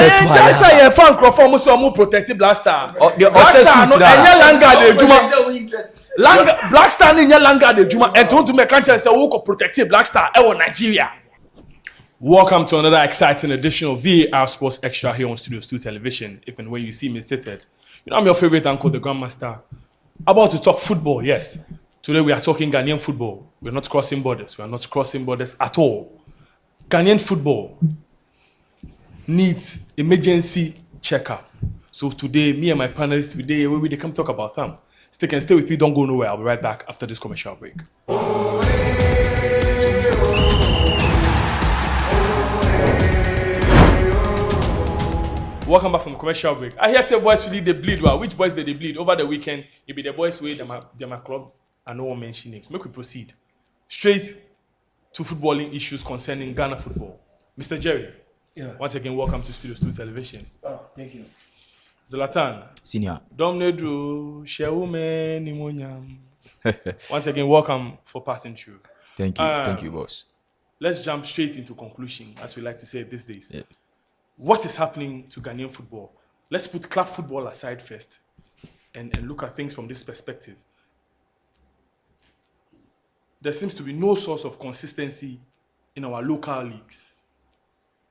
just say a fan crofom so mo protect Blackstar. Blackstar no enye langa de juma. Blackstar ni enye langa de juma. E to make cancer say we go protect Blackstar e Nigeria. Welcome to another exciting edition of VAR Sports Extra here on Studios 2 Television. If and when you see me seated, you know I'm your favorite uncle, the Grandmaster. About to talk football, yes. Today we are talking Ghanaian football. We're not crossing borders. We are not crossing borders at all. Ghanaian football needs emergency checkup. So today, me and my panelists today, we come talk about them. Stay with me. Don't go nowhere. I'll be right back after this commercial break. Welcome back from the commercial break. I hear say boys really they bleed. Well, which boys did they bleed over the weekend? It be the boys way they're my club. I no one mention names. Make we proceed straight to footballing issues concerning Ghana football. Mr. Jerry. Yeah. Once again, welcome to Studios 2 Television. Oh, thank you. Zlatan. Senior. Domnedru Shewume Nimonyam. Once again, welcome for passing through. Thank you. Thank you, boss. Let's jump straight into conclusion, as we like to say these days. Yeah. What is happening to Ghanaian football? Let's put club football aside first and look at things from this perspective. There seems to be no source of consistency in our local leagues.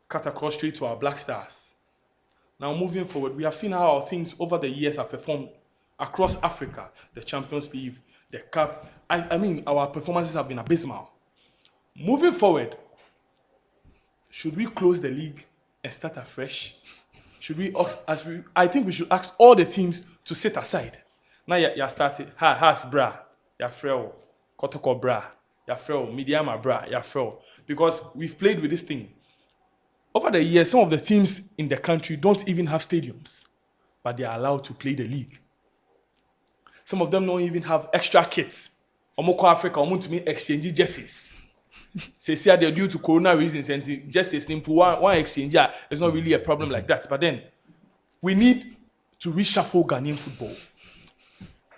Cut across straight to our Blackstars. Now moving forward, we have seen how our things over the years have performed across Africa. The Champions League, the Cup. I mean, our performances have been abysmal. Moving forward, should we close the league and start afresh? Should we I think we should ask all the teams to sit aside. Now you started. Has bra, ya freo, kotoko bra, ya freo, mediama bra, ya freo. Because we've played with this thing. Over the years, some of the teams in the country don't even have stadiums, but they are allowed to play the league. Some of them don't even have extra kits. Omoko Africa, to me exchange jerseys. Say they're due to corona reasons and just a simple one exchange. Yeah, it's not really a problem like that. But then we need to reshuffle Ghanaian football.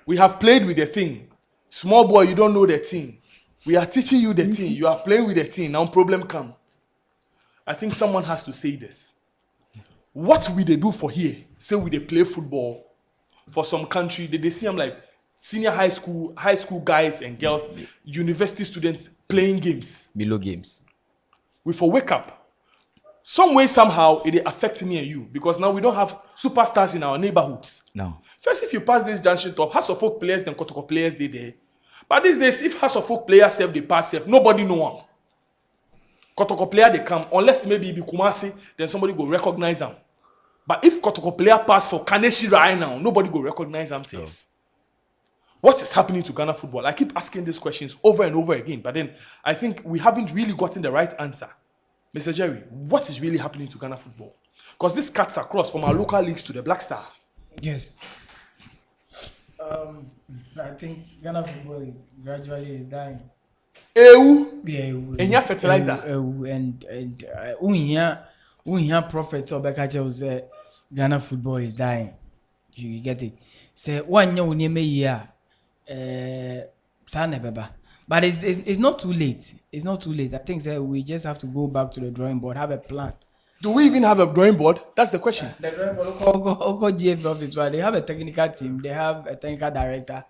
We have played with the thing. Small boy, you don't know the thing. We are teaching you the thing. You are playing with the thing. Now problem come. I think someone has to say this. What will they do for here? Say we they play football for some country. They see them like senior high school guys and girls, university students playing games. Below games. We for wake up. Some way, somehow, it affects me and you. Because now we don't have superstars in our neighborhoods. No. First, if you pass this junction top, House of Folk players, then Kotoko players, they there. But these days, if House of Folk players self, they pass self, nobody know them. Kotoko player, they come. Unless maybe it be Kumasi, then somebody go recognize them. But if Kotoko player pass for Kaneshi right now, nobody go recognize themselves. No. What is happening to Ghana football? I keep asking these questions over and over again, but then I think we haven't really gotten the right answer. Mr. Jerry, what is really happening to Ghana football? Because this cuts across from our local leagues to the Blackstar. Yes. I think Ghana football is gradually dying. Ew. Yeah. And your fertilizer. And we hear prophets or Bekacha say Ghana football is dying. You get it. Say one year we year. But it's not too late. It's not too late. I think we just have to go back to the drawing board, have a plan. Do we even have a drawing board? That's the question. The drawing board, GFA office, they have a technical team, they have a technical director.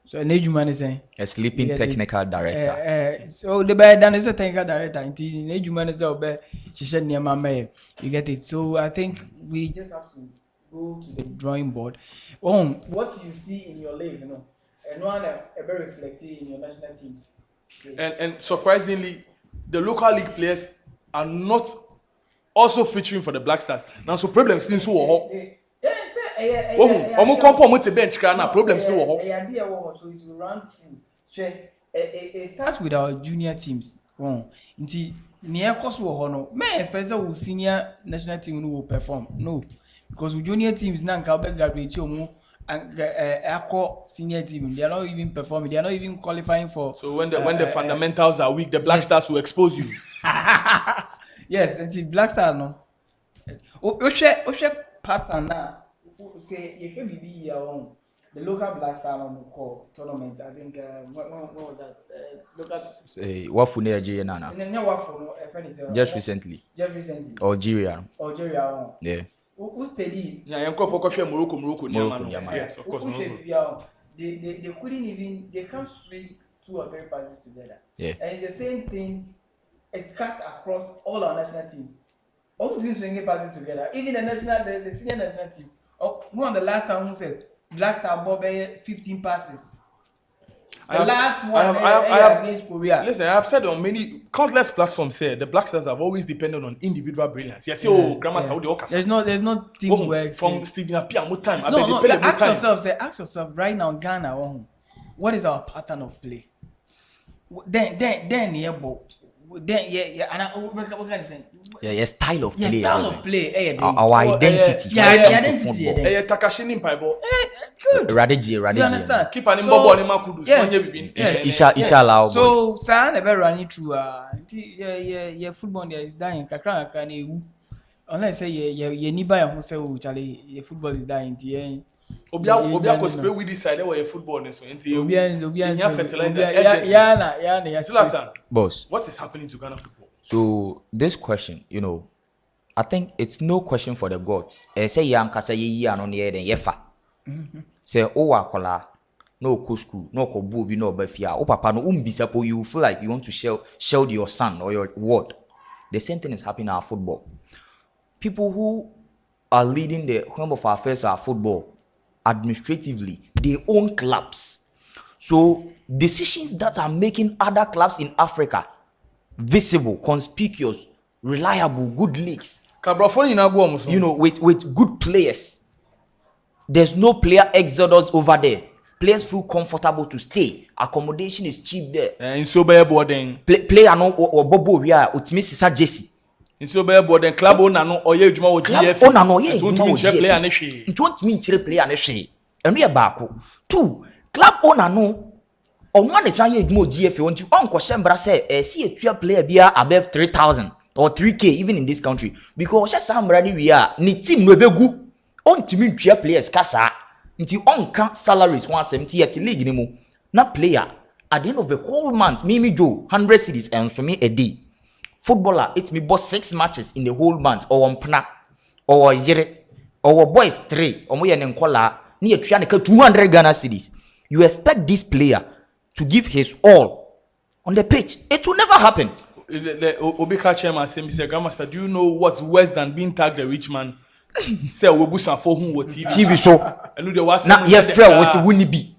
So Nejuman is saying a sleeping technical director. So the bad done is a technical director. Until Nejuman is over, she said near my mayor. You get it. So I think we just have to go to the drawing board. What you see in your league, and one very reflective in your national teams. And surprisingly, the local league players are not also featuring for the Blackstars. Now, so problems still so. Problems still. So it will run through. It starts with our junior teams. Near Kosovo, may expect our senior national team will perform. No, because with junior teams now can graduate and Echo senior team, they are not even performing. They are not even qualifying for. So when the fundamentals are weak, the Blackstars will expose you. Yes, until Blackstar no. Oshe pattern now. Say you can be here on the local Blackstar on tournament. I think what was that? Local. Say what for Nigeria Nana? And then what for just recently. Just recently. Algeria. Algeria. Yeah. who study. Yeah, you go for coffee Morocco, Niamano. Yes, of course. They couldn't even, they can't swing 2 or 3 passes together. Yeah. And it's the same thing, it cuts across all our national teams. Almost doing swinging passes together. Even the senior national team. One of the last time who said Blackstars ball 15 passes. The last one I have against Korea. Listen, I have said on many countless platforms here, the Blackstars have always depended on individual brilliance. Yes, Grandmaster, there's no teamwork. From Stephen Apia, more time. Ask yourself right now, Ghana, what is our pattern of play? Then yeah, what can I say? Yeah, style of play. Style of play. Our identity. Identity. Takashi Nimpaibo. Good. Radiji. You understand? Keep an imbobo on Makudu. Inshallah. So, San never running through. Yeah, football there is dying. Kakran. Unless say yeah, Niba who say Charlie, football is dying. Obia ko spray with this side where football is so Obia fertilizer. Yeah. Boss, what is happening to Ghana football? So this question, I think it's no question for the gods. Say yam kasa ye ano ne den yefa. Say wakola no ko school, no ko bubi no bafia. O papa no umbisapo, you feel like you want to shield your son or your ward. The same thing is happening in our football. People who are leading the Home of Affairs of football administratively, they own clubs. So decisions that are making other clubs in Africa visible, conspicuous, reliable, good leagues. With good players. There's no player exodus over there. Players feel comfortable to stay. Accommodation is cheap there. And so by boarding. Player no or bobo we are Sisa Jesse. And so by boarding club owner no or ye juma GFA. Owner no ye player and she. Don't mean player and she. And we are back. 2 club owner no. On one is ye juma GFA. Want you uncle Shembra say see a 12 player be above 3,000 or 3K even in this country because just somebody we are ni team no begu on team 12 players kasa. Nti on count salaries 170 at league ni mo na player at the end of the whole month me do 100 cedis and so me a day footballer it me boss 6 matches in the whole month or mpna or yere or boys 3 or mo ye nkola ni etua ne ka 200 Ghana cedis. You expect this player to give his all on the pitch. It will never happen. Obika chairman say Mr. Grandmaster, do you know what's worse than being tagged a rich man? Say we busa for who what TV so and the was na your friend was wouldn't be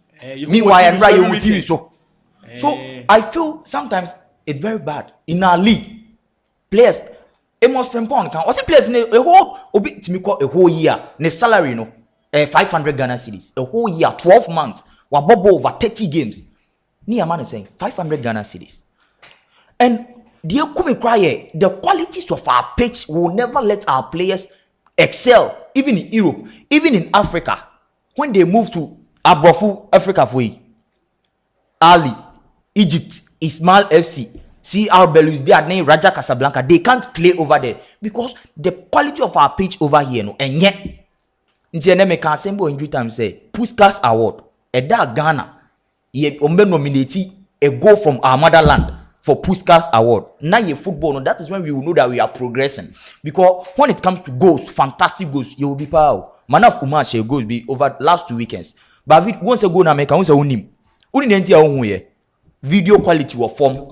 meanwhile and right you TV so I feel sometimes it's very bad in our league players Amos Frempon can also players a whole obi timi call a whole year ne salary 500 Ghana cedis a whole year 12 months wa bobo over 30 games ni man is saying 500 Ghana cedis and the qualities of our pitch will never let our players excel even in Europe, even in Africa. When they move to Abrofu, Africa for Ali, Egypt, Ismail FC, CR Belus, they are named Raja Casablanca. They can't play over there because the quality of our pitch over here, no, and yet, Ntiene can assemble in due time say Puskas Award, Eda Ghana, ye ombe nominate a goal from our motherland for Puskas Award. Now your football, no, that is when we will know that we are progressing. Because when it comes to goals, fantastic goals, you will be power. Man of Umar share goals be over last 2 weekends. But once a goal na make once a unim. Video quality or form.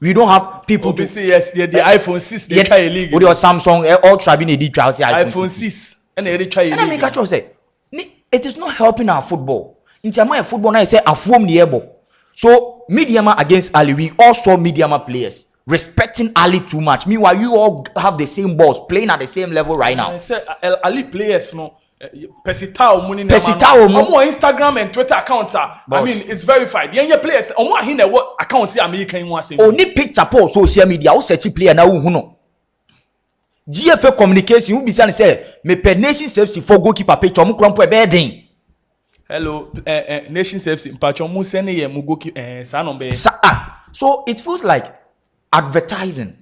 We don't have people to say yes, the iPhone 6 they try a league. With your Samsung Ultra being a iPhone 6 and they try a league. And I make a choice say it is not helping our football. In time of football now say a form the able. So Mediama against Ali, we all saw Mediama players respecting Ali too much. Meanwhile, you all have the same balls playing at the same level right now. I said Ali players, no. Pesitao money. Omo Instagram and Twitter accounts are. I mean, it's verified. The players. Omo ahine what accounts are American one same. Only picture post social media. O search player na who no. GFA communication. Who be say me per nation service for goalkeeper picture. Omo krampo ebedin. Hello, Nations FC. So it feels like advertising,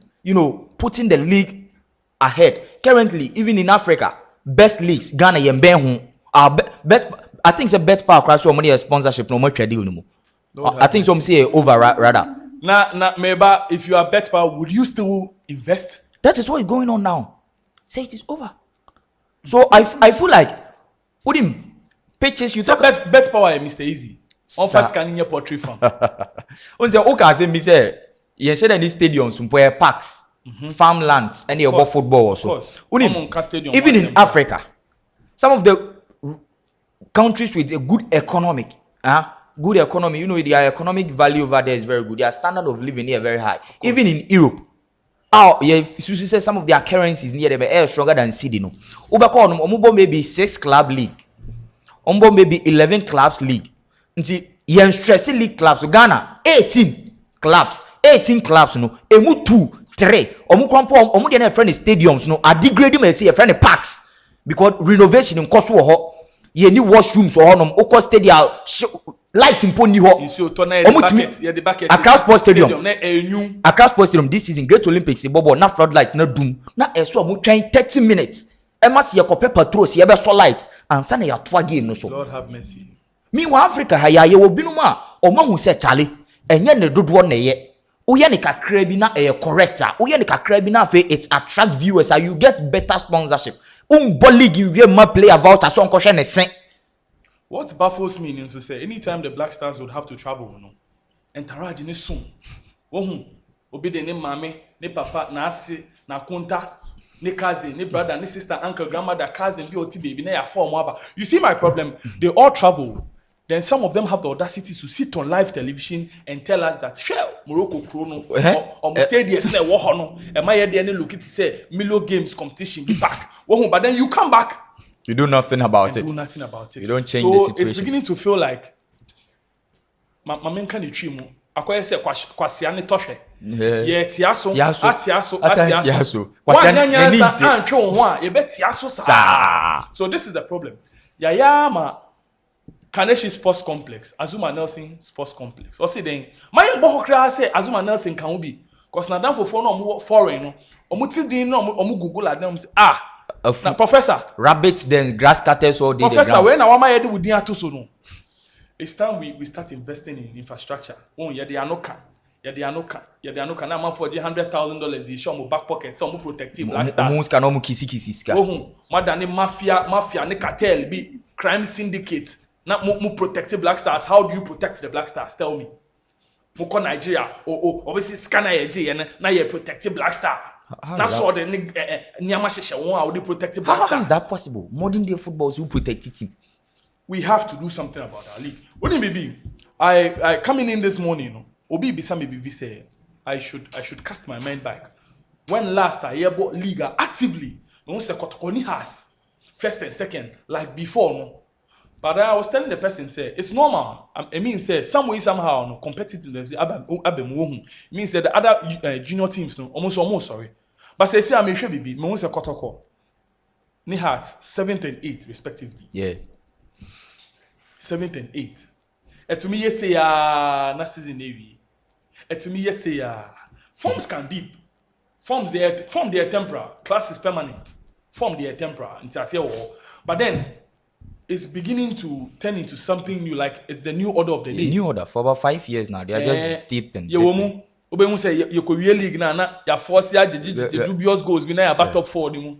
putting the league ahead. Currently, even in Africa, best leagues, Ghana, Yembehu, I think it's a bet power crash or money sponsorship, no more deal no more. I think some say over rather. Now, maybe if you are bet power, would you still invest? That is what is going on now. Say it is over. So I feel like with him pitches you talk bet power Mr. Easy. On first scanning your portrait from. On the okay say me say you said any stadiums where parks, farmlands, any about football also. Even in Africa, some of the countries with a good economic, good economy, you know, their economic value over there is very good. Their standard of living here very high. Even in Europe, say some of their currencies near them are stronger than CD. No, Ubako maybe 6 club league, maybe 11 clubs league. Nti yen stress league clubs Ghana 18 clubs no emu 2 3 omu kwampo omu de na friend stadiums no are degrading me say friend parks because renovation in cost wo ho ye ni washrooms wo honom okọ stadium light impo ni ho the bucket Accra Sports Stadium na enyu Accra Sports Stadium this season Great Olympics e bobo na floodlight na doom na eso omu twan 30 minutes e ma se ye kope patrol se ye be so light ansa na ya to game no so Lord have mercy. Meanwhile, Africa, ha ya wo binuma omahu se chale enye ne dodo na ye uye ne kakra bi na corrector uye ne kakra bi na fe it attract viewers and you get better sponsorship league you ma player voucher so nko hwe ne sen. What baffles me is to say anytime the Blackstars would have to travel, no, entourage ne soon. Wohu obi de ne mame ne papa na ase na konta ne cousin, ne brother, ne sister, uncle, grandmother, cousin, BOT baby, na ya form aba. You see my problem? They all travel. Then some of them have the audacity to sit on live television and tell us that shell Morocco Chrono or stadiums na wo hono. Am I there? Look it say Milo Games competition be back. But then you come back. You do nothing about it. Do nothing about it. You don't change the situation. So it's beginning to feel like my men can you treat me. Akwai say kwasia ne tohwe. Ye tiaso. So this is the problem. Yaya Kaneshi Sports Complex, Azuma Nelson Sports Complex. Or see then, my bohokra say Azuma Nelson can be because now for foreign no. Omuti din no omu Google at them say na professor rabbits then grass cutters all day. Professor when na wama yedi wudi ato so no. It's time we start investing in infrastructure. Oh yeah, they are no can. Na man for $100,000 the show mo back pocket so mo protective Blackstars. Mo ska no mo kisi ska. Oh, madani mafia ne cartel be crime syndicate. Now, mo protective Blackstars. How do you protect the Blackstars? Tell me. Moko Nigeria. Obviously scanner ye na ye protective Blackstar. Na so the nyama sheshe won how they protective Blackstars. How is that possible? Modern day football who protect it. We have to do something about our league. What do you mean? I coming in this morning, Obi Bisa maybe say I should cast my mind back. When last I hear about league actively, no say Kotokoni has first and second like before no. But I was telling the person, say it's normal. I mean, say some way somehow, no competitiveness. Means that the other junior teams, no almost sorry. But say I'm sure baby, me say Kotoko. Ni Hearts 7th and 8th respectively. Yeah. 7th and 8th. And to me, yes, say na season navy. And to me, yes, say forms can deep. Form their temporal. Class is permanent. Form their temporal. But then. It's beginning to turn into something new, like it's the new order of the day. New order for about 5 years now. They are just deep and Obe say you could really na ya force ya dubious goals we na ya back top 4 ni mu.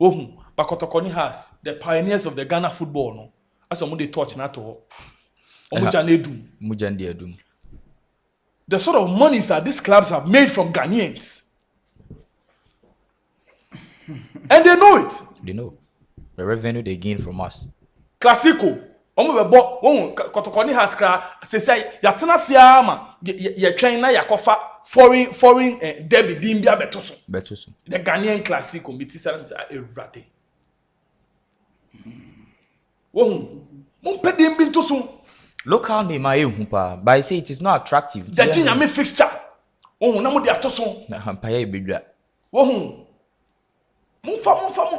Ohun but Kotokoni has the pioneers of the Ghana football no. As omo dey touch na to. Omu The sort of monies that these clubs have made from Ghanaians. And they know it. They know the revenue they gain from us. Classico. Omo be bo Kotokoni has kra say yatena sia ma ye twen na yakofa foreign derby din bia betoso. The Ghanaian Classico meti salam say everyday. Wo mo pedin bi ntoso. Local name I hu pa, but I say it is not attractive. The Jinyame fixture. Wo na mo de atoso. Na hampaya e bedwa. Wo Mumfa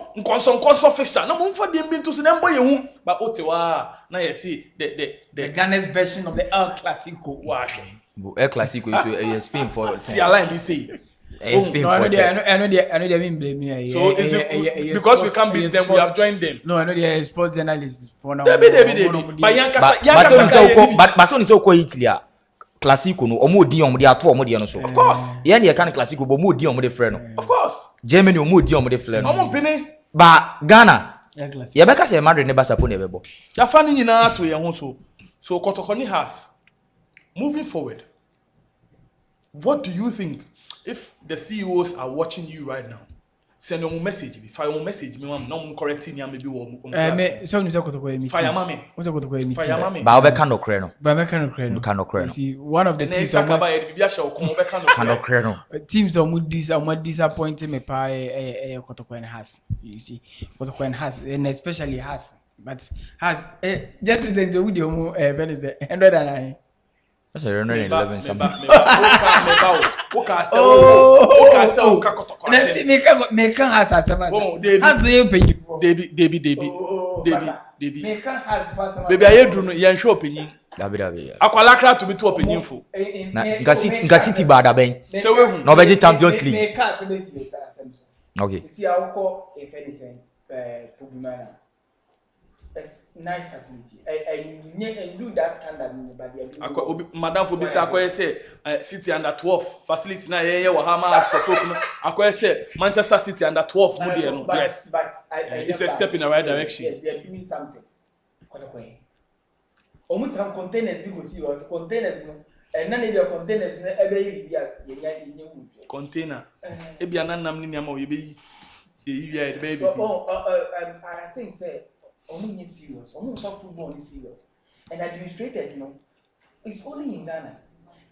nkonso fixture na mumfa dem bi ntoso na mbo ye hu ba otewa na ye see the Ghana's version of the El Clasico. Wa El Clasico is Spain for see line be say Spain for I know they mean blame me. So it's because we can't beat them we have joined them. No, I know they are sports journalists for now. Debi. But Yankasa so ni so ko Italy Clasico no omo di omo de ato omo de no so. Of course. Ye na ye kan Clasico but omo di omo de frɛ no. Of course. Germany omo di omo de frɛ no. Omo pini. Ba Ghana Yebeka say Madrid never support nebebo. Ya fa ni nyina to ye ho so Kotokoni has moving forward. What do you think if the CEOs are watching you right now? Send your message me. Fire your message me. I'm not correcting you. Maybe me. So you say Kotoko me. Fire mami. What's a Kotoko me? Fire mami. Ba obeka no kreno. Ba me kan kreno. Kan no kreno. See, one of the teams Sakaba e bibia she okon obeka no. Kan no kreno. Teams are disappointing me pa Kotoko has. You see, Kotoko has, and especially has, but has just present with you Wednesday 109. That's 111 something. Oka se oka Kotoko ase. Me can has asema. Has the Debi. Me can has first. Baby aye dru no yen hwe opinyin. Dabi. Akwala kra to be to opinyin fo. Na City ba da ben. Se we hu. No be Champions League. Me can se be asem. Okay. See how ko e fe ni sen Pogumana. It's nice facility. And do that standard in the body. Madam for bisa akoye say City under 12 facility na ye wa ha ma so folk no akoye say Manchester City under 12 mo dey no. Yes. But it's a step in the right direction. Yes, they are doing something. Omu tam containers because you containers no. And none of your containers na ebe ye container. E bia na nam ni niam o ye be ye baby. I think say Omu is serious. Omu football is serious. And administrators, it's only in Ghana.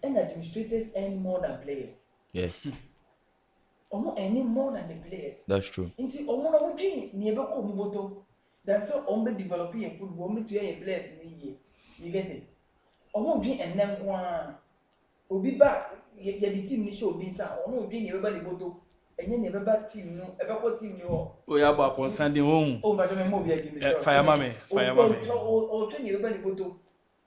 And administrators earn more than players. Yeah. Omu earning more than the players. That's true. Inti Omu na wudi ni ebe ko muboto. That's so Omu developing in football. Omu to hear players in the year. You get it? Omu dream and them one. Obi ba ye the team ni show bin sa. Omu dream ni ebe ba boto. Enye ne beba team no ebeko team ni ho o ya ba pon Sunday won o ba jo me mo bia give me fire mame o twen ye beba ni boto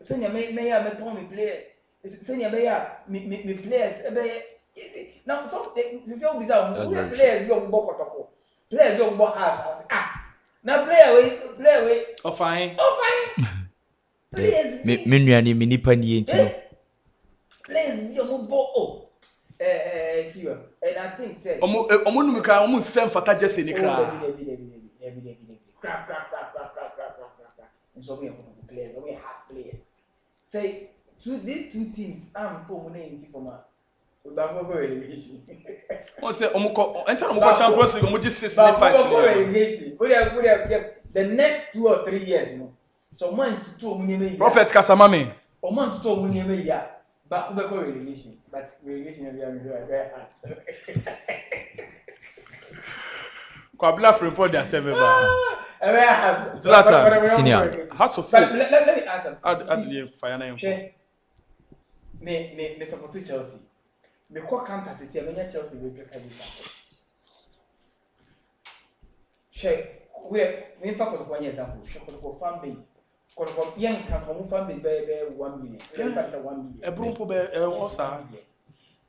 se nya me ya me ton me players se nya be ya me players ebe now so se o bisa o players yo gbo kotoko players yo gbo house na player we o fine players me nuani me nipa ni enti no players yo mo bo serious. And I think say omo nu ka omo nsem fata jese ni kra crap. And so we have players, we has players. Say these two teams I'm for money in for we ba go relegation. O say omo ko enter omo ko Champions League omo just 65 relegation. We have the next 2 or 3 years so man to omo nyeme Prophet Kasamame o man to omo nyeme ya ba we go relegation. But relegation we are very hard. Kwabla Frimport dey serve ba. Very hard. Zlatan senior. Hearts of Let me answer. Add fire na him. Me support Chelsea. Me call campus say me Chelsea we prefer this. We fa ko example. Ko fan base. Ko young can come fan base be 1 million. That's 1 million. E brompo be osa.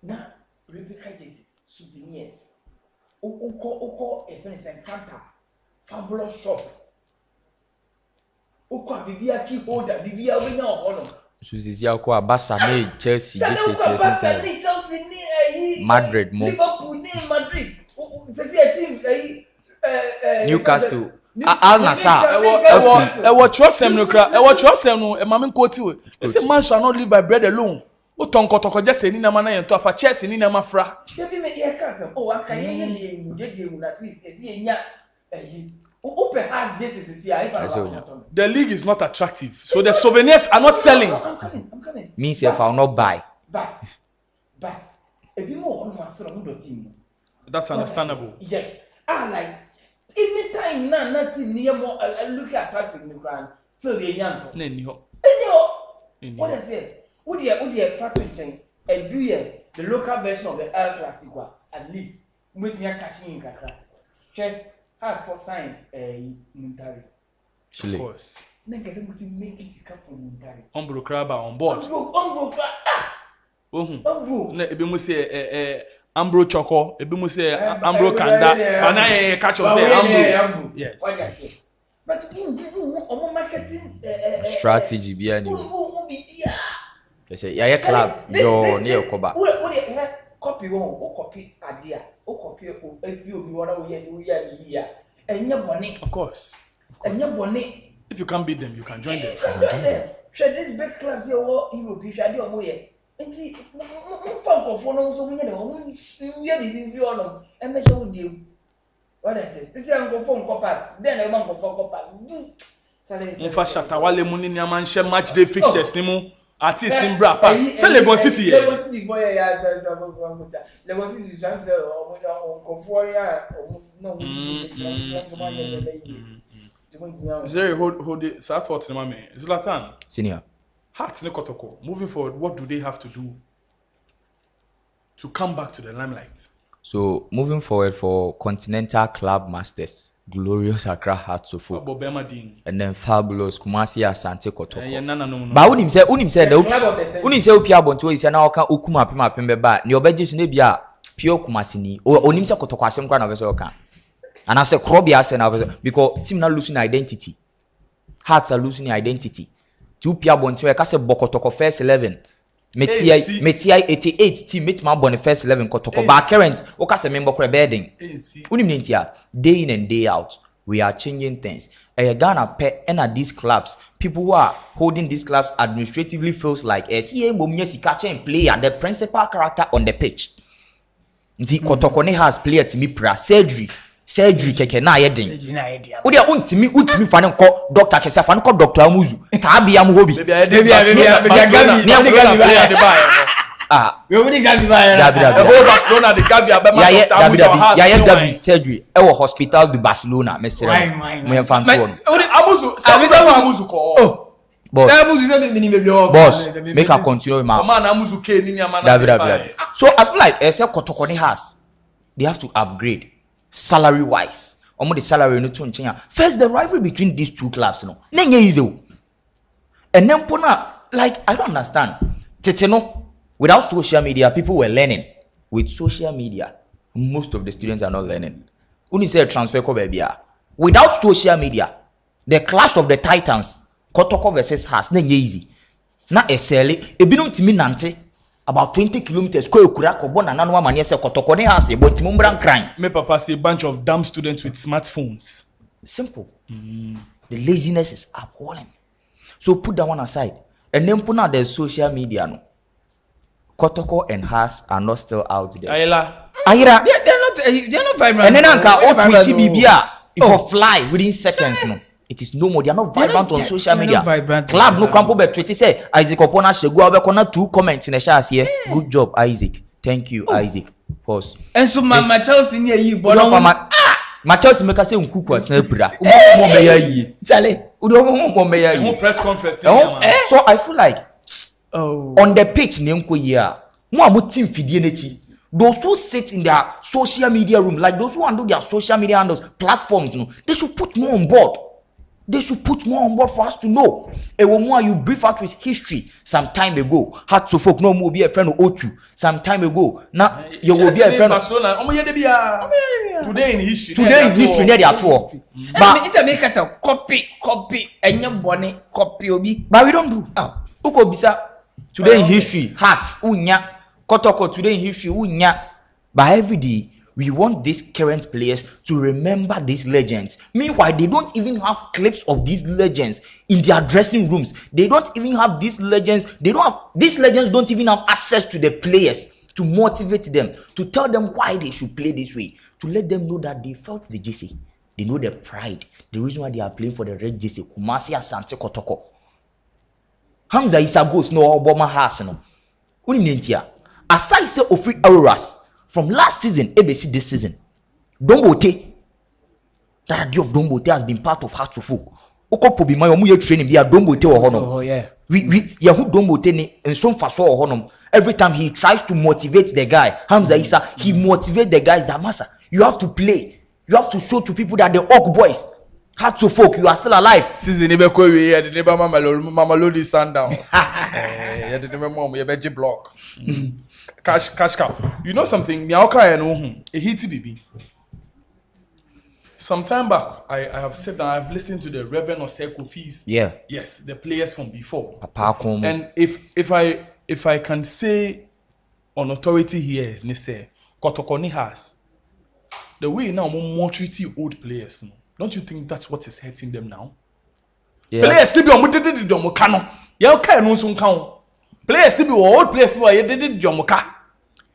Na replica Jesus souvenirs. Uko e finish encounter. Fabulous shop. Uko bibia key holder, bibia we na ohono. Suzizi akwa Barca me Chelsea Jesus Chelsea ni Madrid mo Liverpool ni Madrid. Say a team Newcastle Al Nassr e wo trosem no kra e wo trosem no e mame nkoti we e say man shall not live by bread alone o ton kotoko je ni na ma na yen to afa Chelsea ni na ma fra Debi me dey kasem aka yen dey mu at least e see enya open has Jesus see the league is not attractive so the souvenirs are not selling. I'm coming means if I will not buy but ebi mo on ma soro mo do team. That's understandable. Yes like every time na team near more look attractive in the ground still the yanto na ni ho what I say would you factor change and do the local version of the El Clasico at least with me cashing in kakra check has for sign Muntari of course na get to make this come from Muntari Ombro Kraba on board na ebi mu say Ambro Choco, ebi mu say Ambro Kanda, bana catch up say Ambro. Yes. But omo marketing strategy bi ani. You say ya club yo near Koba. Copy one, copy idea, copy if you be one we ya. Enya boni. Of course. And your bonnet. If you can't beat them, you can join them. You can join them. Share this big clubs here, Europe, you shall do a moye. And see, funk of one also, we know, and measure with you. What I say, this young go phone copper, then I want to phone copper. In fact, Shatawale Muninia man share match day fixtures, Nemo, artist in Brapa. Say Lagos City. Lagos City for ya, Lagos City, Zeri, hold it. So that's what's the man. Zlatan. Senior. Hearts Nekotoko. Moving forward, what do they have to do to come back to the limelight? So moving forward for Continental Club Masters, Glorious Accra Hearts of Folk, and then Fabulous Kumasi Asante Kotoko. But unim say Opia Bonto is now can Ukuma Pima Pemba, Niobeji Nebia, Pure Kumasini, or Onimsa Kotoko Asem Kana Vesoka. And I say Krobia Sen because team not losing identity. Hearts are losing identity. Two Pia Bonto, I can say Bokotoko first 11. Metia 88 team met my bonne first 11 Kotoko. But current, Okase member bedding. Unimintia, day in and day out, we are changing things. Ghana pet and at these clubs, people who are holding these clubs administratively feels like a CA Momiesi catcher and player, the principal character on the pitch. The Kotoko has played to me surgery keke na yedin. Odi a untimi fane ko doctor kese fane ko Dr. Amuzu. Ka bia mu hobi. Baby we only Gabi ba. The whole Barcelona the Gavi abema Dr. Amuzu ya Gavi surgery e wo hospital de Barcelona mesere. Mo fan to on. Amuzu ko. Boss, make her continue with my man Amuzu K ni man. David. So I feel like say Kotoko has they have to upgrade salary wise. The salary no to change. First, the rivalry between these two clubs, no. Nenye easy. And then pona, like I don't understand. Teteno, without social media, people were learning. With social media, most of the students are not learning. Only say transfer ko baby. Without social media, the clash of the titans, Kotoko versus Has, nenye easy. Na esele, ebinum timi nante. About 20 kilometers ko OKraku Ghana na no amane se Kotoko ne Has but mumbran crying. Me papa say a bunch of dumb students with smartphones. Simple. The laziness is appalling. So put that one aside. And then put now there's social media no. Kotoko and Has are not still out there. Ayla. They're not vibrant. And then anka o tweet bibia if you fly within seconds no. It is no more. They are not vibrant on social media. Club no crampo be tweet say Isaac Opona Shegu abekona 2 comments in the share here. Good job Isaac. Thank you Isaac. Pause. And so my Chelsea near you but my Chelsea make us say unkuku asan bra. Mo me ya yi. Chale. Mo me ya yi. Press conference. So I feel like on the pitch ne nko yi a mo a mo team fidie nechi. Those who sit in their social media room like those who handle their social media handles platforms no, they should put more on board. They should put more on board for us to know. Ewomo you brief out with history some time ago. Had to folk no more be a friend of O2 some time ago. Now you will be a friend of Barcelona. Today in history. Today in history near the tour. But it make us a copy and your bonnet copy obi. But we don't do. Uko bisa today in history hearts unya Kotoko today in history unya. But every day we want these current players to remember these legends. Meanwhile, they don't even have clips of these legends in their dressing rooms. They don't even have these legends. These legends don't even have access to the players to motivate them, to tell them why they should play this way, to let them know that they felt the JC. They know the pride. The reason why they are playing for the red JC. Kumasi Asante Kotoko. Hamza Issa goes no Obama has no. Unimnentia. Aside say Ofri Auroras. From last season, ABC this season, Dombote, that idea of Dombote has been part of Hearts of Folk. Oko pobi my omu ye training via Dombote or honor. Oh yeah. We who Dombote ni and some faso or honor. Every time he tries to motivate the guy, Hamza Issa, he motivates the guys that massa. You have to play. You have to show to people that the Oak boys, Hearts of Folk, you are still alive. Season ibe kwe we the neighbor mama Lodi Sundowns. Yeah, the neighbor mom we beji block. Cash cow. You know something? Nyaoka and a hiti bibi. Some time back, I have said that I've listened to the Reverend Oseko fees. Yeah. Yes, the players from before. And if I can say on authority here, they say Kotoko Has the way now more treaty old players. No? Don't you think that's what is hurting them now? Yeah. Players still be on the Domokano. You okay, no soon count. Players still be old players who are did Jomoka.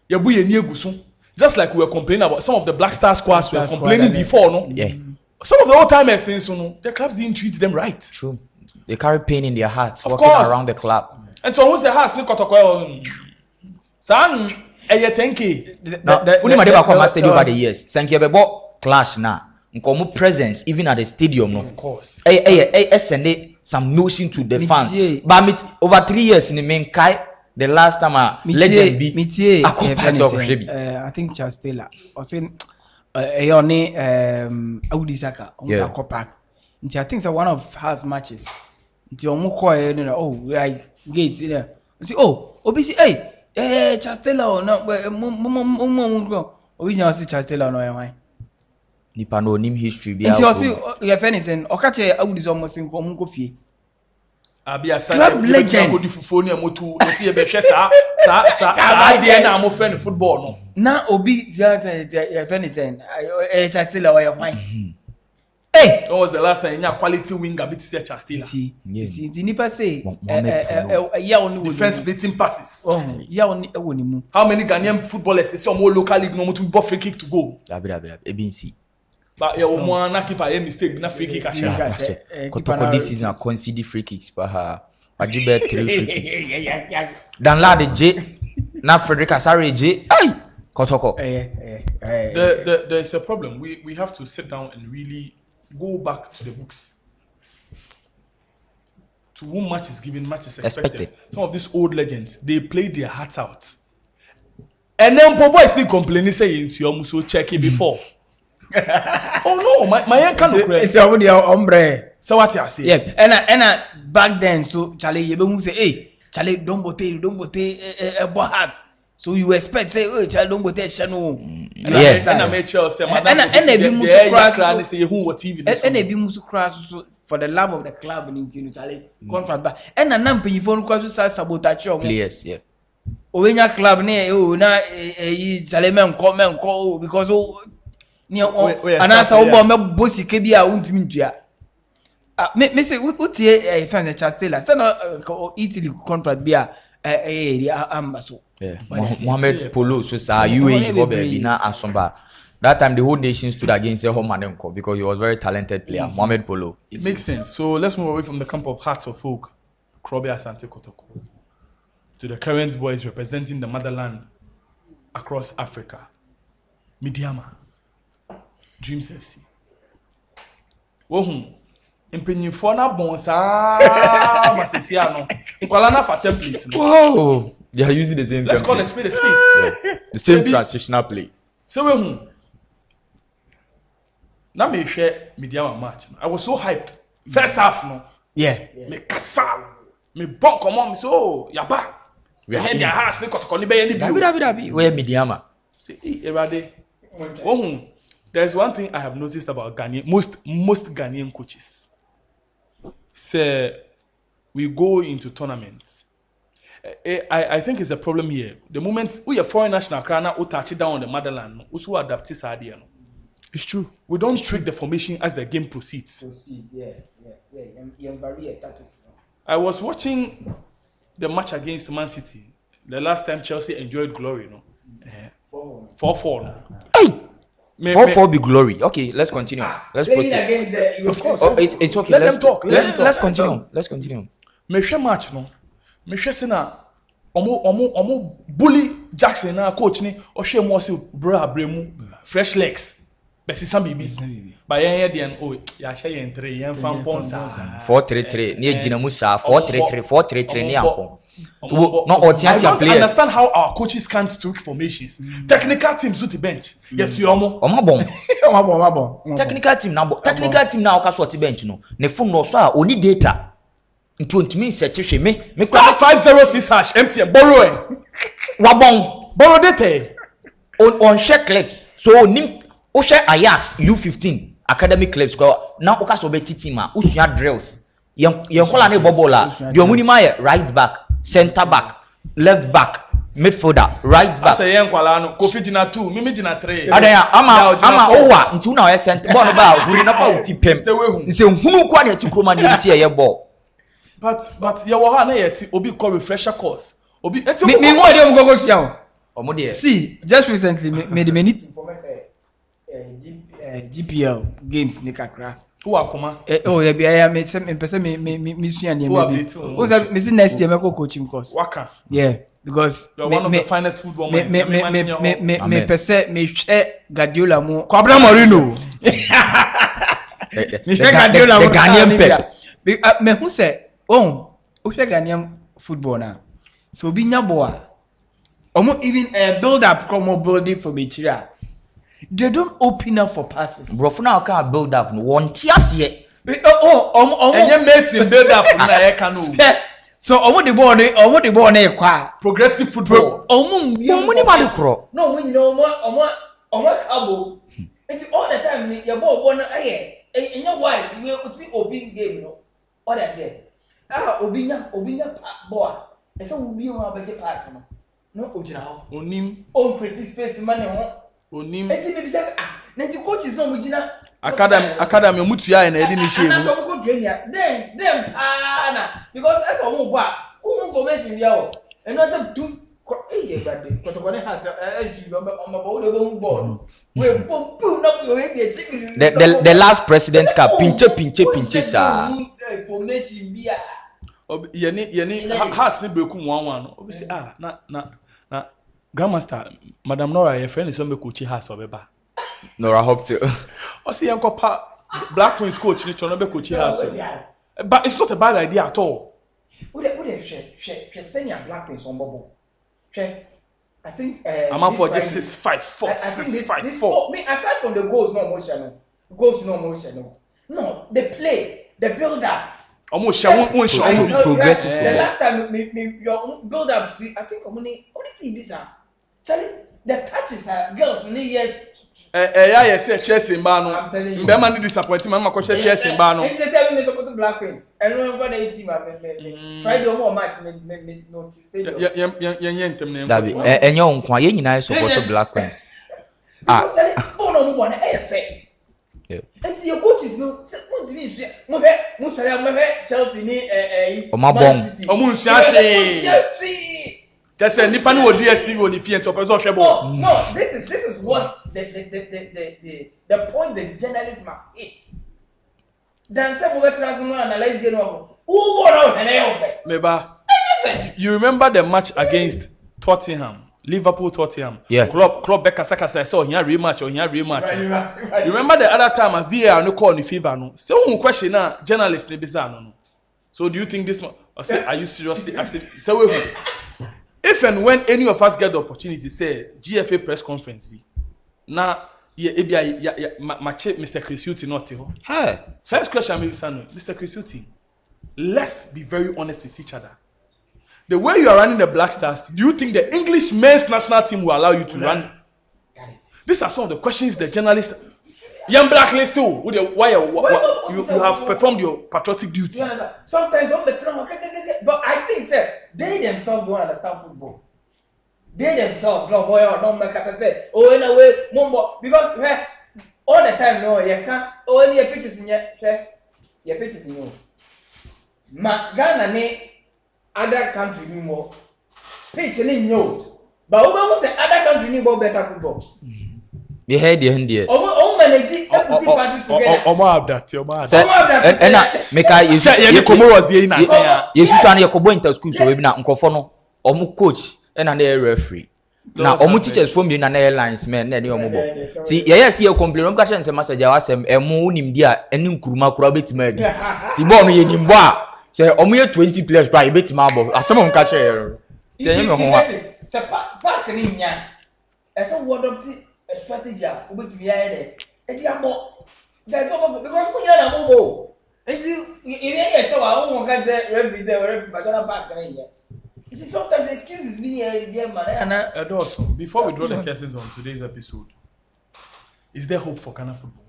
Yabuye Niegusun. Just like we were complaining about some of the Blackstars squads we were complaining before, no? Yeah. Some of the old timers things, no, the clubs didn't treat them right. True. They carry pain in their hearts Of walking course. around the club. And so who's the house? Sang a 10K. Now, only my neighbor come stadium over the years. Thank you, bebo clash now. Nkomo presence even at the stadium, no. Of course. Send some notion to the fans. But over 3 years in the main kai, the last time a legend be. I think Charles Taylor. Or saying, Ayone, Audisaka, OKraku. I think it's one of House matches. Until Moko, oh, like gates, you know. See, oh, OBC, hey, Charles Taylor, or not, original Charles Taylor, no, am I? Nipa no nim history bi. Nti osi your friend is saying okache awudi so almost nko mu kofie. Abi asa club legend ko di fufuo ni amotu na se ye be hwe sa idea na mo friend football no. Na obi just your friend is saying Chastela or your wine. Hey, when was the last time you quality winger bit say Chastela? See, the nipa say yeah only defense splitting passes. Oh, yeah only mu. How many Ghanaian footballers say some more local league no mo to be free kick to go? Abi ebinsi. But yeah, one na keeper mistake na free kick asha. Kotoko this season concede free kicks pa ha. Wajibe 3 free kicks. Dan Lade J na Frederick Asare J. Ay! Kotoko. There's a problem. We have to sit down and really go back to the books. To whom much is given, much is expected. Some of these old legends, they play their hearts out. And then Pobo is still complaining saying to your muso check it before. Oh no, my can't it's already ombre. So what you say? Yeah, and back then, so Charlie, you don't say, hey, Charlie, don't bote a boss. So you expect say, oh, Charlie, don't bote channel. Yeah, and I made sure say, and they be musu crash. Say who what TV? And they be musu crash for the love of the club in Intino Charlie contract back. And a number you phone crash to sabotage your players, yeah. Owenya club near oh na Charlie men call because oh. Anasa obo me bosi ke bia untimi ntua me say utie fans Chastela say no Italy contract bia ambaso Mohamed Polo so sa UAE go be na asomba that time the whole nation stood against Homanenko because he was a very talented player. Mohamed Polo. It makes sense. So let's move away from the camp of Hearts of Oak, Krobe Asante Kotoko, to the current boys representing the motherland across Africa. Midiama, Dreams FC. Wohum, impenyifo na bonsa masisia no. Nkwala na fa template no. Whoa, they are using the same. Let's template. call a spade a spade. Yeah. The same transitional play. So wohum. Na me hwe Midiama match. I was so hyped. First half no. Yeah. Me kasa. Me bon comment me so yaba. We had their house, they got to be any Dabi. Where Midiama? See, everybody. There's one thing I have noticed about Ghanaian, most Ghanaian coaches. Say, we go into tournaments. I think it's a problem here. The moment we are foreign national crana, we touch it down on the motherland, we should adapt this idea. It's true. We don't trick the formation as the game proceeds. I was watching the match against Man City, the last time Chelsea enjoyed glory, no? 4-4. No? Hey! 4-4 be glory. Okay, let's continue. Let's proceed. Of course. Oh, it's okay. Let them talk. Let's continue. Let's continue. Me hwe match no. Me hwe se na omo bully Jackson na coach ni o hwe mo se bro abremu fresh legs. Besisa bibi. Ba yen dey oh ya hwe yen 3 yen fan ponsa. 4-3-3. Ni ejina musa 4-3-3 ni ampon. No, I don't understand how our coaches can't tweak formations. Technical teams do the bench. Yet you Omabon. Technical team now ka so bench no. Ne phone no so a oni data. Nti ontimi search hwe me star 506# MTN borrow wabon borrow data on share clips. So nim o share Ajax U15 academic clips ko na o ka so be team a usua drills. Yen kola na bobola. The omuni my right back, center back, left back, midfielder, right back. Say yen kwala no, Kofi gina 2, Mimi gina 3. Adanya ama owa nti una we sent ball no ba huri na fa uti pem. Nse hunu kwa na ti kroma na ebisi ye ball. But ya wo ha na yeti obi call refresher course. Obi enti me what dem go sia. Omo de. See, just recently me the minute for GPL games ni kakra. Who akoma? Yeah, be I me pese me sua ne me. Who say me see next year me go coaching course. Waka. Yeah, because you're one of the finest football minds. Me pese me hwe Guardiola mo. Kwabra Marino. Me hwe Guardiola mo. Ghanaian Pep. Me who say, oh, hwe Ghanaian football na. So bi nya boa. Omo even build up come building from Ichira. They don't open up for passes. Bro, for now can build up no one tias yet. Enye Messi build up na e kan o. So omo the ball na e kwa. Progressive football. Omo ni ma de kro. No, we know omo abo. It's all the time your ball na aye. Enye why we be open game no. All that say. Obinya ball. E say we be on abege pass no. No ojina ho. Onim. On create space man ho. Onim. Eti me says na ti coaches no mujina academy omutua na edi ni shey na so ko trainer dem na because as omo bo a information dia o eno say tu eh gbade kotoko ne has omo bo de bo ball we pum na yo e the last president cup pinche sa information bia yeni has ni breku 1-1 no obi say na Grandmaster, Madam Nora, your friend is on the coach has obeba. Nora hope to. I see Uncle Black Queen's coach, you know, coach has. But it's not a bad idea at all. Would they senior Black Queen's on bubble? I think I'm out for just 6-5-4, 6-5-4. Me aside from the goals, no motion. No, the play, the build up. Almost progressive. The last time your build up, I think only TVs are. Charlie, the touches are girls in the year. Yeah, say Chelsea in Bano. Remember, need disappointing. I'm going to Chelsea in Bano. It's the same as the Black Queens. And when I'm 18, try the more match. Notice. Dabi, enyo nkwa ye nyina support Black Queens. Charlie, no one effect. And your coaches no Chelsea ni Omabong. Just say nipa ni wo DStv on the field so person hwebo. No, this is what the point the journalists must hit. Dan say we try to analyze game of who won out and Meba. You remember the match against Tottenham? Liverpool-Tottenham. Yeah. Club Becca Saka said, here rematch. Right. You remember the other time a VAR no call in favor no. So one question now, journalists ne bisa no. So do you think this? I say, are you seriously asking? So if and when any of us get the opportunity, say GFA press conference be now. Mr. Chris Hughton not here. Hey. First question, Mr. Chris Hughton. Let's be very honest with each other. The way you are running the Blackstars, do you think the English men's national team will allow you to run? These are some of the questions the journalists. Young blacklist too. Why you have performed your patriotic duty. Sometimes but I think they themselves don't understand football. They themselves no make us say in a way mumbo because all the time no you can't any pictures in your pictures in you. Ghana ne other country ni more pitch ni no but we say other country ni more better football. We heard you here. Omo manage everything parties together. Omo have that. And make I you komo was there na say you should na yakobo inter school so we na nkofo no omo coach and na referee na omo teachers from you na airlines men na omo bo ti yes you complain omo ka say say message awasem emo unim dia eni nkuruma kura betima adi ti bo no ye nimbo a say omo ye 20 players bra ye betima abo asem omo ka say ti enye me ho wa say park ni nya esa word of the strategy obetimi ya there e di abo there's over because kun ya na mo enti e dey show wa won ka je represent or bajana park na nya. You see, sometimes excuses being a man. Also, before we draw the curtains on today's episode, is there hope for Ghana football?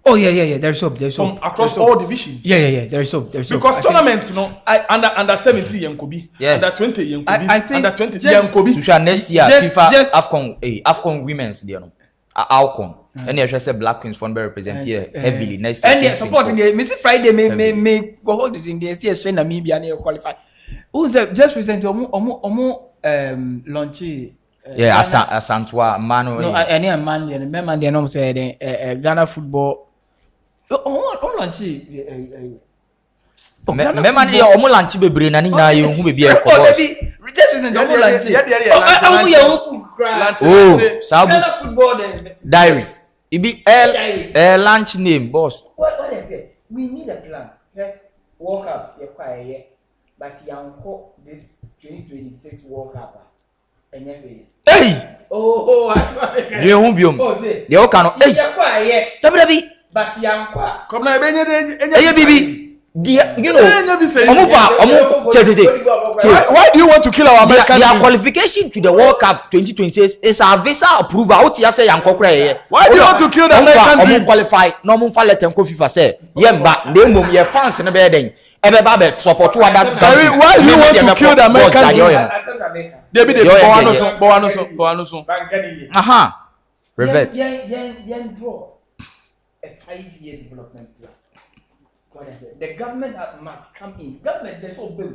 Oh yeah. There's hope. From across all divisions. Yeah. There's hope. Because tournaments, under 17 Yankobi, under 20 Yankobi, I think under 20 Yankobi. So next year, FIFA AFCON women's there no. Outcome. And you say Black Queens fund be represent here heavily next year. And they supporting the Mr. Friday may go hold it in the CSN Namibia and qualify. Who's just recently launch yeah, Asantwa Mano. No, any man there. Remember they know say Ghana football. Launch. Remember they omo launch bebre na ni na ye hu be bia ko boss. Just recently omo launch. Oh, Sabu. Ghana football then. Diary. It be launch name boss. What I say? We need a plan. Okay? World Cup, you're quiet, but you this 2026 World Cup. Hey! That's what I You won't be home. They all cannot. Hey! You're quiet, WWE. but you're Come now, Hey, baby. You know, why do you want to kill our American their qualification to the World Cup 2026 is a visa approval. Out here say why do you want to kill the American dream? Qualify? No more for let them go FIFA say. Yeah, but they mum your fans in the bed. Ebe support to other. Why do you want to kill the American dream? David, Boanoso. Aha. Revert. draw a 5-year development plan. What I said, the government must come in. Government, there's no bill.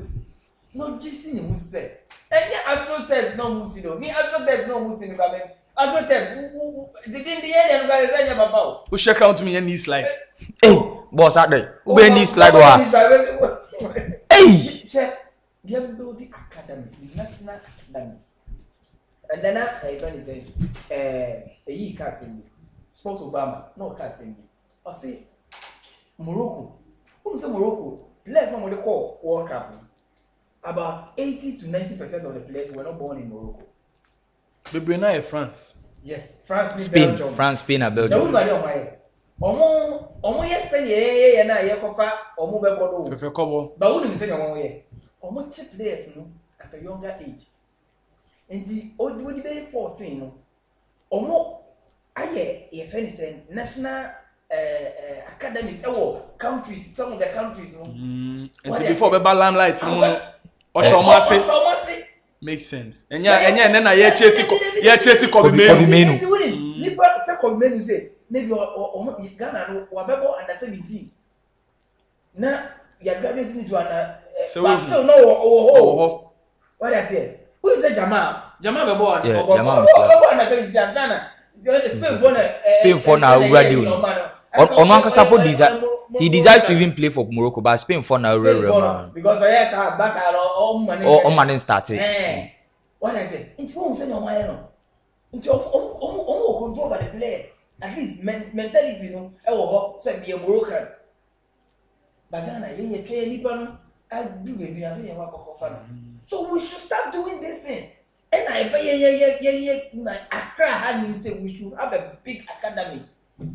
Not just in the Musa. And yeah, AstroTurf no Musino. Me AstroTurf no Musino government. AstroTurf, didn't the end of the about? Who check out to me and this slide? Hey, boss out there. Who be this slide wa? Hey, check. They are building academies, national academies. And then I say, ye can't sing me. Sports Obama, no can't sing me. I say, Morocco. Who say Morocco? Players from what they call World Cup. About 80 to 90% of the players were not born in Morocco. Bebrena is France. Yes, France, Spain, Belgium. France, Spain, and Belgium. Omo yes say ye na ye kofa omo be bodo. Fefe kobo. But who say omo ye? Omo cheap players no at a younger age. And the old would be 14 no. Omo aye ye say national academies countries, some of the countries no. And before be limelight no. Oshomase. Makes sense. And then I Chelsea come menu. Nipa say come menu say maybe Ghana no wabebo under 17. Na ya graduate into an but still no what I say? Who say Jamal bebo under 17 Ghana. Spain for now already. On one support he desires to even play for Morocco, but Spain for now real because yes, all money started. What I say? It's won't say no money no. It's control by the players. At least mentality no. So be a Moroccan. But Ghana, you play anyone. I do maybe I feel like so we should start doing this thing. And I pay Accra had him say we should have a big academy.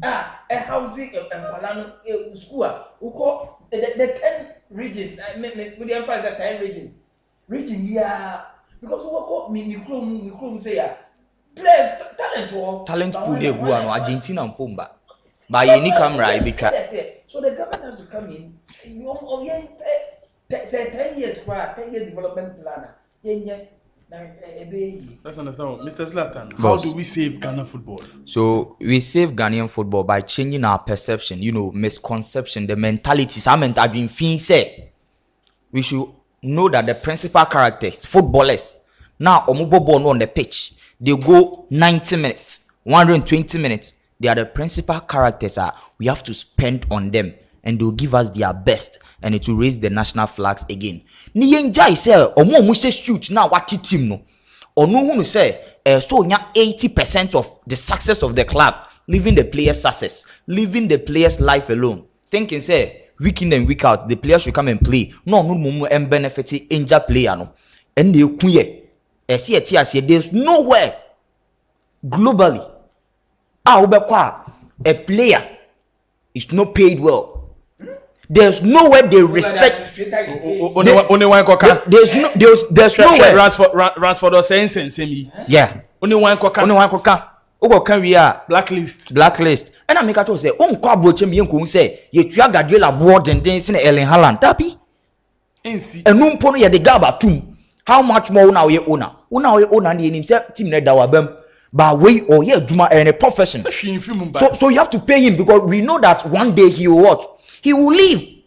A housing and school. We call the 10 regions. I mean, with the emphasis 10 regions. Region, yeah. Because we call me Chrome say, play talent pool they go on Argentina and Pomba. By any camera, I be trapped. So the government has to come in. Say 10 years, 10 years development plan. Let's understand, Mr. Zlatan. How do we save Ghana football? So we save Ghanaian football by changing our perception, misconception, the mentalities. I've been feeling say we should know that the principal characters, footballers, now Omubobo on the pitch, they go 90 minutes, 120 minutes. They are the principal characters. We have to spend on them, and they'll give us their best, and it will raise the national flags again. Ni yenja say omo mu say shoot now what team no. Onu hu say so nya 80% of the success of the club, leaving the players success, leaving the players life alone. Thinking say week in and week out the players should come and play. No mumu and benefit injured player no. And they kunye. There's nowhere globally a player is not paid well. There's nowhere they respect. Only one koka. There's nowhere. Ransford or saying me. Yeah. Only one koka. Oko can we are blacklist. And I make a say, on Cabo Champion say, ye tua Guardiola board and dancing Ellen Haaland. Dabi. And no pono ya de gaba tum. How much more now ye owner? Una ye owner and himself team net dawabem. But way or yeah, Juma and a profession. So you have to pay him because we know that one day he will what? He will leave.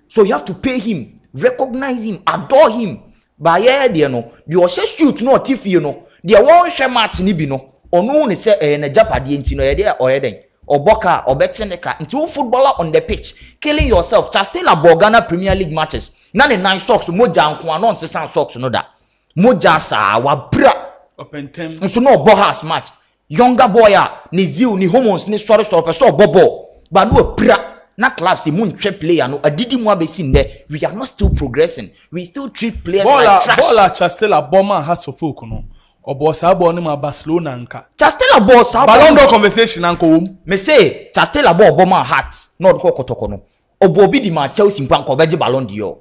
So you have to pay him, recognize him, adore him. But yeah, dear no, you also shoot no if you know. There won't share match ni no. Or no one say in a Japadi intino idea or heading. Or Boca or Betseneca into footballer on the pitch, killing yourself. Chastela Borgana Premier League matches. None in 9 socks, Moja and Kwanon Sesan socks, no that. Moja sa wa bra. So no bohas match. Younger boy ni ziu ni hormones ni sorry so bobo. But no pra na clubs si moon trip player no adidi mo abesim there. We are not still progressing. We still treat players like trash. Bola Chastela Boma has so folk no. Obo sabo ni ma Barcelona nka. Chastela ball sabo. Ballon d'Or conversation anko. Me say Chastela ball Boma hat not ko kotoko no. Obo bi di ma Chelsea mpan ko beje Ballon d'Or.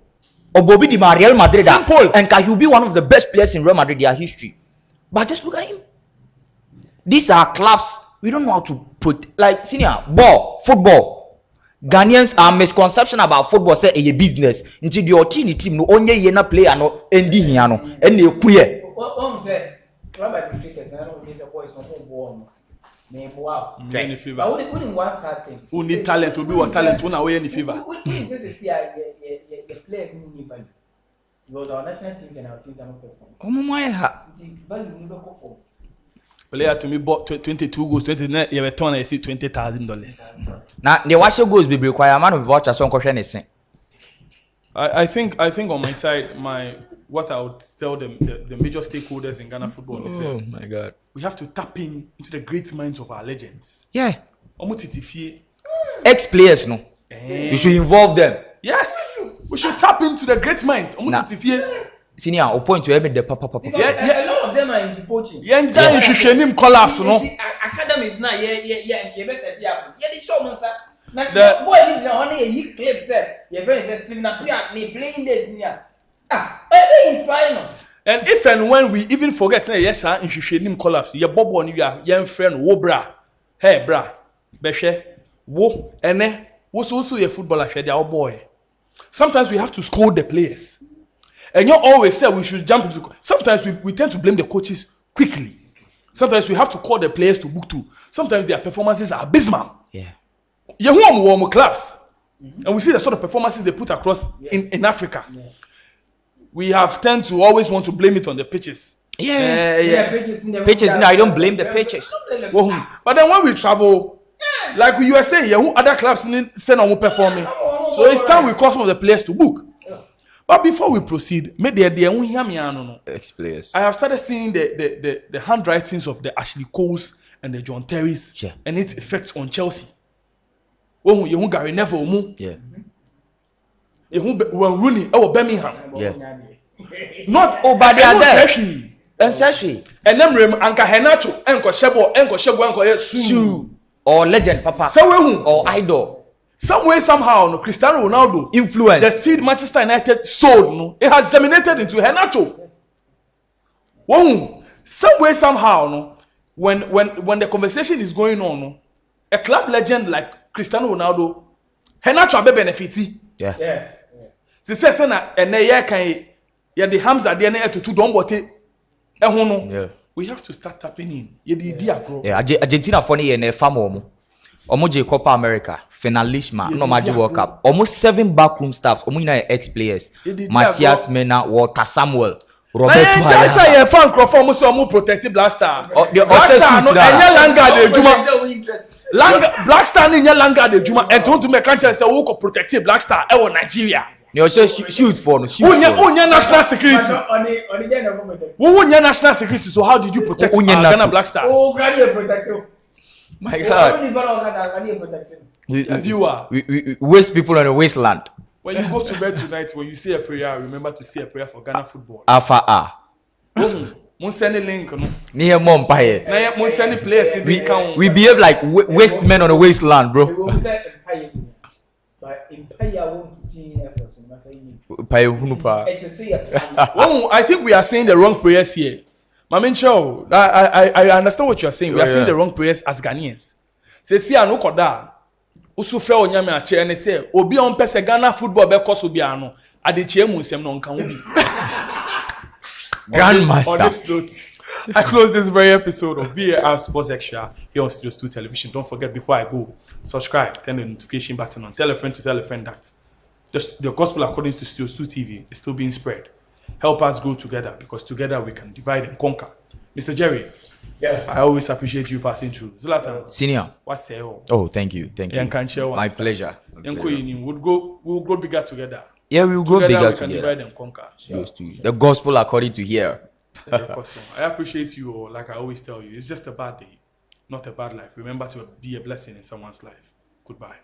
Obo bi di ma Real Madrid. Simple. And can you be one of the best players in Real Madrid their history? But just look at him. These are clubs we don't know how to put like senior ball, football. Ghanaians are misconception about football say a business. Until the team no only yena player no endi here no and they queer. What say? Remember the trickers, I know these boys no born. Name wow. Any fever. I wouldn't want certain. Who need talent to be what talent when away any fever. We just see the players in the value. Because our national teams and our teams are not performing. The value we don't perform. Player to me bought 22 goals, 29. You have a ton. I see $20,000. Now the watch goals be require man of watch as one question is saying. I think on my side, what I would tell them the major stakeholders in Ghana football is my God, we have to tap into the great minds of our legends. Yeah. Ex players no. You should involve them. Yes. We should tap into the great minds. Senior, or point to every the papa. A lot of them are into coaching. Yeah, collapse, no. Academies now, yeah, the show, sir. The boy lives only a clip, sir. Your friend says, Steven Apia, me playing this near. Inspiring. And if and when we even forget, yes, sir, in Shishanim collapse, your bob on your young friend, wo bra, hey, bra, beshe, wo, and was also a footballer, our boy. Sometimes we have to scold the players. And you always say we should jump into. Sometimes we tend to blame the coaches quickly. Sometimes we have to call the players to book too. Sometimes their performances are abysmal. Yeah. You warm clubs. And we see the sort of performances they put across in Africa. Yeah. We have tend to always want to blame it on the pitches. Pitches, no, I don't blame the pitches. But then when we travel, like you were saying, other clubs send on performing. So it's time we call some of the players to book. But before we proceed, ex-players. I have started seeing the handwritings of the Ashley Coles and the John Terrys and its effects on Chelsea. Oh, you Gary Neville, yeah. You Rooney, Birmingham, yeah. Not but they are there. And then Anka Henacho, Enko Shebo, Su, or legend, Papa, or idol. Some way, somehow, no, Cristiano Ronaldo influence the seed Manchester United sold. No, it has germinated into Henacho. Some way, somehow, no, when the conversation is going on, no, a club legend like Cristiano Ronaldo, Henacho be benefiti. Yeah. They say, "Sena, and they can the Hamza DNA to don't what it." Yeah. We have to start tapping in. Yeah, Argentina funny and a family. Omoje Copa America, finalist no Magic World Cup. Almost 7 backroom staffs. Omuna ex-players. Matthias Mena, Walter Samuel, Roberto. I say a fan crowd almost protected Blackstar. Blackstar no enya langa de Juma. Blackstar ni enya langa de Juma. And want to make country say who could protect Blackstar e Nigeria. You also shoot for Unya national security. Unya national security. So how did you protect Ghana Blackstar? Oh, graduate protector. My God. We waste people on the wasteland. When you go to bed tonight, when you say a prayer, remember to say a prayer for Ghana football. Alpha A. Mun send a link. Near Mompaye. Mun send a place. We behave like waste men on the wasteland, bro. I think we are saying the wrong prayers here. Mamincho, I understand what you are saying. We are saying the wrong prayers as Ghanaians. Say, see, I know Koda. Usu fe onyame ache and say, Obi on pese Ghana football be koso biano. Adeche mu nsem no nka ubi. Grandmaster. On this note, I close this very episode of VAR Sports Extra here on Studios 2 Television. Don't forget, before I go, subscribe, turn the notification button on, tell a friend that the gospel according to Studios 2 TV is still being spread. Help us grow together, because together we can divide and conquer. Mr. Jerry, I always appreciate you passing through. Zlatan, Senior. what's say? Oh, thank you. My pleasure. We'll go bigger together. Yeah, we'll go bigger we can together. divide and conquer. Those two. The gospel according to here. I appreciate you, like I always tell you. It's just a bad day, not a bad life. Remember to be a blessing in someone's life. Goodbye.